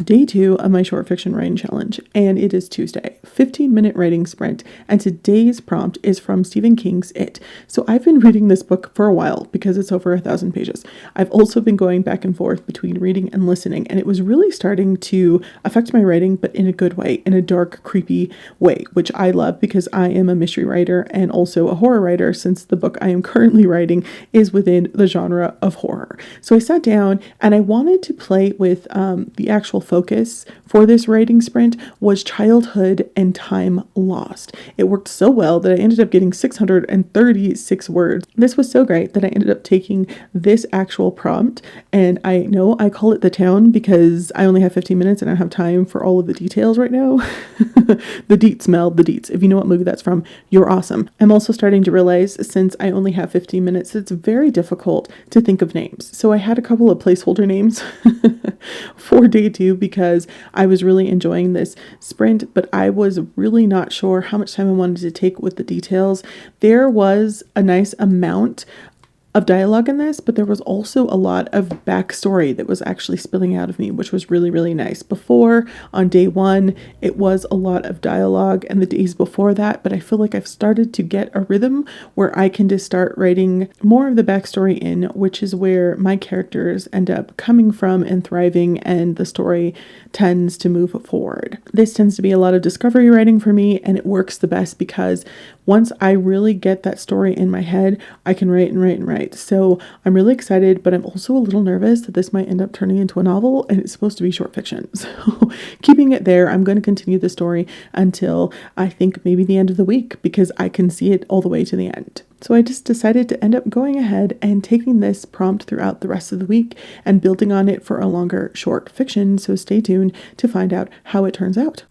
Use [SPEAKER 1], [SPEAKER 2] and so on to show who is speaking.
[SPEAKER 1] day 2 of my short fiction writing challenge, and it is Tuesday, 15-minute writing sprint, and today's prompt is from Stephen King's It. So I've been reading this book for a while because it's over 1,000 pages. I've also been going back and forth between reading and listening, and it was really starting to affect my writing, but in a good way, in a dark, creepy way, which I love because I am a mystery writer and also a horror writer, since the book I am currently writing is within the genre of horror. So I sat down and I wanted to play with the actual focus for this writing sprint was childhood and time lost. It worked so well that I ended up getting 636 words. This was so great that I ended up taking this actual prompt, and I know I call it The Town because I only have 15 minutes and I don't have time for all of the details right now. The deets, Mel, the deets. If you know what movie that's from, you're awesome. I'm also starting to realize, since I only have 15 minutes, it's very difficult to think of names. So I had a couple of placeholder names for day 2 because I was really enjoying this sprint, but I was really not sure how much time I wanted to take with the details. There was a nice amount of dialogue in this, but there was also a lot of backstory that was actually spilling out of me, which was really, really nice. Before, on day 1, it was a lot of dialogue, and the days before that, but I feel like I've started to get a rhythm where I can just start writing more of the backstory in, which is where my characters end up coming from and thriving, and the story tends to move forward. This tends to be a lot of discovery writing for me, and it works the best because once I really get that story in my head, I can write and write and write. So I'm really excited, but I'm also a little nervous that this might end up turning into a novel, and it's supposed to be short fiction. So keeping it there, I'm going to continue the story until I think maybe the end of the week, because I can see it all the way to the end. So I just decided to end up going ahead and taking this prompt throughout the rest of the week and building on it for a longer short fiction. So stay tuned to find out how it turns out.